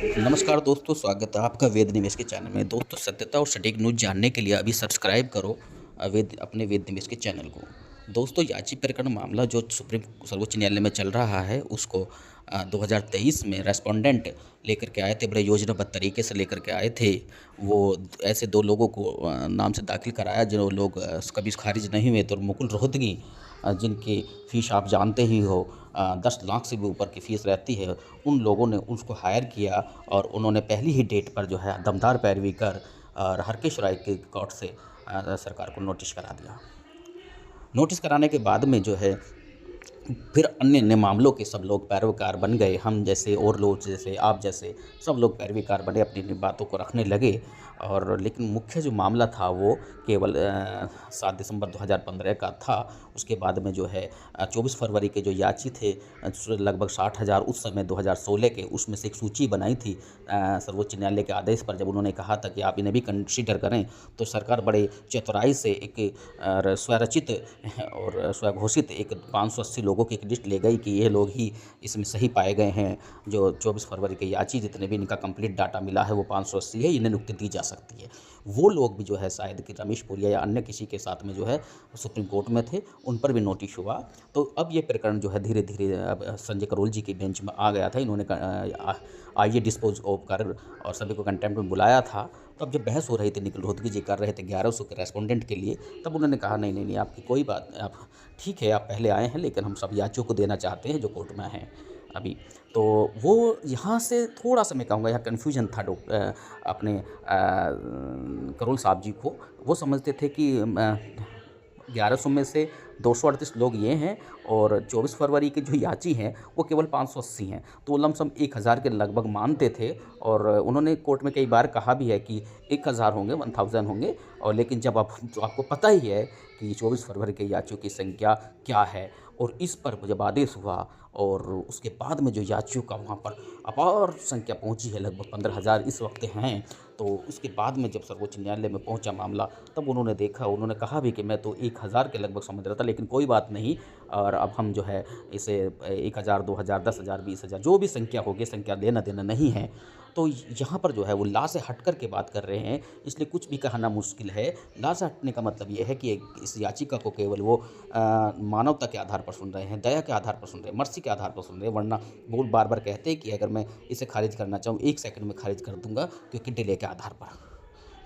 नमस्कार दोस्तों, स्वागत है आपका वेद निवेश के चैनल में। दोस्तों, सत्यता और सटीक न्यूज़ जानने के लिए अभी सब्सक्राइब करो अपने वेद निवेश के चैनल को। दोस्तों, याची प्रकरण मामला जो सुप्रीम सर्वोच्च न्यायालय में चल रहा है, उसको 2023 में रेस्पोंडेंट लेकर के आए थे, बड़े योजनाबद्ध तरीके से लेकर के आए थे। वो ऐसे दो लोगों को नाम से दाखिल कराया जो लोग कभी खारिज नहीं हुए थे, और मुकुल रोहतगी जिनकी फ़ीस आप जानते ही हो, 10 लाख से भी ऊपर की फ़ीस रहती है। उन लोगों ने उसको हायर किया और उन्होंने पहली ही डेट पर जो है दमदार पैरवी कर और हरकेश राय के कोर्ट से सरकार को नोटिस करा दिया। नोटिस कराने के बाद में जो है फिर अन्य मामलों के सब लोग पैरोकार बन गए। हम जैसे और लोग जैसे आप जैसे सब लोग पैरवीकार बने, अपनी अपनी बातों को रखने लगे। और लेकिन मुख्य जो मामला था वो केवल 7 दिसंबर 2015 का था। उसके बाद में जो है 24 फरवरी के जो याची थे, लगभग 60,000 उस समय 2016 के, उसमें से एक सूची बनाई थी सर्वोच्च न्यायालय के आदेश पर। जब उन्होंने कहा था कि आप इन्हें भी कंसिडर करें, तो सरकार बड़े चतुराई से एक स्वरचित और स्वघोषित एक 580 लोगों की एक लिस्ट ले गई कि ये लोग ही इसमें सही पाए गए हैं। जो 24 फरवरी के याची जितने भी इनका कंप्लीट डाटा मिला है वो 580 है, इन्हें नियुक्ति दी जा सकती है। वो लोग भी जो है शायद कि रमेश पुरिया या अन्य किसी के साथ में जो है सुप्रीम कोर्ट में थे, उन पर भी नोटिस हुआ। तो अब ये प्रकरण जो है धीरे धीरे अब संजय करोल जी की बेंच में आ गया था। इन्होंने आइए डिस्पोज ऑफ कर और सभी को कंटेम्प्ट में बुलाया था। तो अब जब बहस हो रही थी, निखिल रोहतगी जी कर रहे थे 1100 के रेस्पोंडेंट के लिए, तब उन्होंने कहा नहीं नहीं नहीं, आपकी कोई बात, आप ठीक है, आप पहले आए हैं, लेकिन हम सब याचियों को देना चाहते हैं जो कोर्ट में हैं अभी। तो वो यहाँ से थोड़ा सा मैं कहूँगा यहाँ कन्फ्यूजन था अपने करोल साहब जी को। वो समझते थे कि 1100 में से 238 लोग ये हैं और 24 फरवरी के जो याची हैं वो केवल 580 हैं, तो लमसम 1000 के लगभग मानते थे। और उन्होंने कोर्ट में कई बार कहा भी है कि 1000 होंगे, 1000 होंगे। और लेकिन जब आपको पता ही है कि 24 फरवरी के याचियों की संख्या क्या है, और इस पर जब आदेश हुआ और उसके बाद में जो याचियों का वहाँ पर अपार संख्या पहुँची है, लगभग 15,000 इस वक्त हैं। तो उसके बाद में जब सर्वोच्च न्यायालय में पहुंचा मामला, तब उन्होंने देखा, उन्होंने कहा भी कि मैं तो 1000 के लगभग समझ रहा था, लेकिन कोई बात नहीं। और अब हम जो है इसे 1000, 2000, 10,000, 20,000 जो भी संख्या होगी, संख्या लेना देना नहीं है। तो यहाँ पर जो है वो ला से हट कर के बात कर रहे हैं, इसलिए कुछ भी कहना मुश्किल है। ला से हटने का मतलब ये है कि इस याचिका को केवल वो मानवता के आधार पर सुन रहे हैं, दया के आधार पर सुन रहे हैं, मर्सी के आधार पर सुन रहे हैं। वरना वो बार बार कहते हैं कि अगर मैं इसे खारिज करना चाहूँ 1 सेकंड में खारिज कर दूंगा, क्योंकि डिले के आधार पर।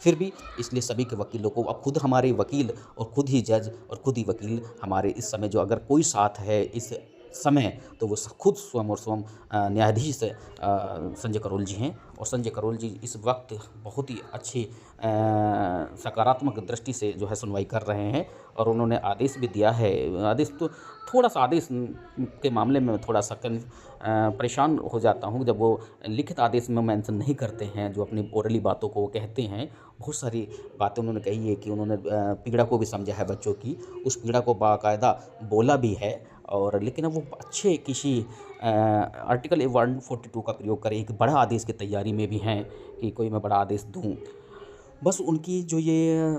फिर भी इसलिए सभी के वकीलों को, अब खुद हमारे वकील और खुद ही जज और खुद ही वकील हमारे इस समय जो अगर कोई साथ है इस समय, तो वो खुद स्वयं और स्वयं न्यायाधीश संजय करोल जी हैं। और संजय करोल जी इस वक्त बहुत ही अच्छी सकारात्मक दृष्टि से जो है सुनवाई कर रहे हैं। और उन्होंने आदेश भी दिया है। आदेश तो थोड़ा सा आदेश के मामले में थोड़ा सा परेशान हो जाता हूँ जब वो लिखित आदेश में मेंशन नहीं करते हैं, जो अपनी ओरली बातों को कहते हैं। बहुत सारी बातें उन्होंने कही है कि उन्होंने पीड़ा को भी समझा है बच्चों की, उस पीड़ा को बाकायदा बोला भी है। और लेकिन अब वो अच्छे किसी आर्टिकल 142 का प्रयोग करें, एक बड़ा आदेश की तैयारी में भी हैं कि कोई मैं बड़ा आदेश दूँ। बस उनकी जो ये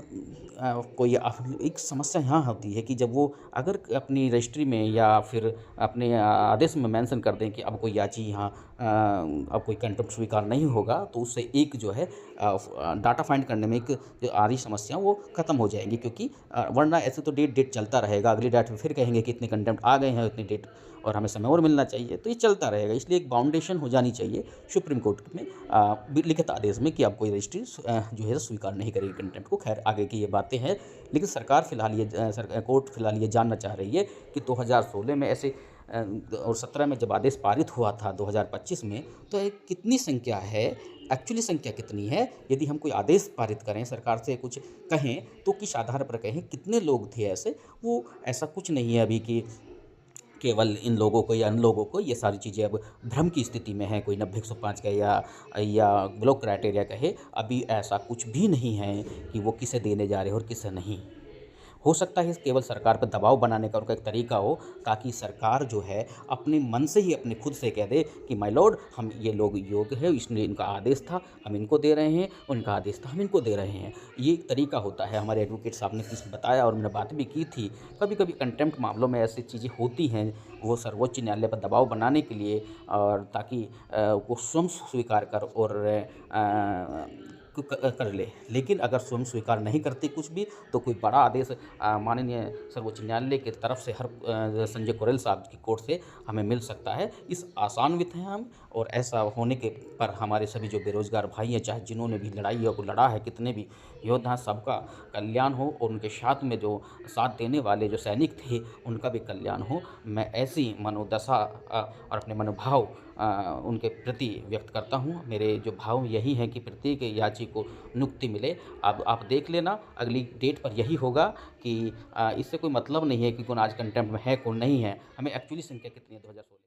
कोई एक समस्या यहाँ होती है कि जब वो अगर अपनी रजिस्ट्री में या फिर अपने आदेश में मेंशन कर दें कि अब कोई याची यहाँ अब कोई कंटेम्प्ट स्वीकार नहीं होगा, तो उससे एक जो है डाटा फाइंड करने में एक जो आ रही समस्या वो ख़त्म हो जाएंगी। क्योंकि वरना ऐसे तो डेट चलता रहेगा, अगली डेट में फिर कहेंगे कि इतने कंटेम्प्ट आ गए हैं, इतनी डेट और हमें समय और मिलना चाहिए, तो ये चलता रहेगा। इसलिए एक बाउंडेशन हो जानी चाहिए सुप्रीम कोर्ट में लिखित आदेश में कि अब कोई रजिस्ट्री जो है स्वीकार नहीं करेगी कंटेम्प्ट को। खैर, आगे की ये बातें हैं, लेकिन सरकार फिलहाल ये कोर्ट फिलहाल ये जानना चाह रही है कि 2016 में ऐसे और 17 में जब आदेश पारित हुआ था 2025 में, तो एक कितनी संख्या है, एक्चुअली संख्या कितनी है। यदि हम कोई आदेश पारित करें, सरकार से कुछ कहें, तो किस आधार पर कहें, कितने लोग थे ऐसे। वो ऐसा कुछ नहीं है अभी कि केवल इन लोगों को या अन्य लोगों को, ये सारी चीज़ें अब भ्रम की स्थिति में है। कोई 90-105 कहे या ब्लॉक क्राइटेरिया कहे, अभी ऐसा कुछ भी नहीं है कि वो किसे देने जा रहे हैं और किसे नहीं। हो सकता है केवल सरकार पर दबाव बनाने का उनका एक तरीका हो, ताकि सरकार जो है अपने मन से ही अपने खुद से कह दे कि माय लॉर्ड हम ये लोग योग्य है, इसने इनका आदेश था हम इनको दे रहे हैं, उनका आदेश था हम इनको दे रहे हैं। ये एक तरीका होता है, हमारे एडवोकेट साहब ने कुछ बताया और मैंने बात भी की थी। कभी कभी कंटेम्प्ट मामलों में ऐसी चीज़ें होती हैं, वो सर्वोच्च न्यायालय पर दबाव बनाने के लिए, और ताकि वो स्वयं स्वीकार कर और कर ले। लेकिन अगर स्वयं स्वीकार नहीं करते कुछ भी, तो कोई बड़ा आदेश माननीय सर्वोच्च न्यायालय की तरफ से संजय गोयल साहब की कोर्ट से हमें मिल सकता है। इस आशान्वित हैं हम, और ऐसा होने के पर हमारे सभी जो बेरोजगार भाई हैं, चाहे जिन्होंने भी लड़ाई को लड़ा है, कितने भी योद्धा, सबका कल्याण हो, और उनके साथ में जो साथ देने वाले जो सैनिक थे उनका भी कल्याण हो। मैं ऐसी मनोदशा और अपने मनोभाव उनके प्रति व्यक्त करता हूँ। मेरे जो भाव यही हैं कि प्रत्येक याची को मुक्ति मिले। अब आप देख लेना, अगली डेट पर यही होगा कि इससे कोई मतलब नहीं है कि कौन आज कंटेम्प्ट में है, कौन नहीं है। हमें एक्चुअली संख्या कितनी है 2016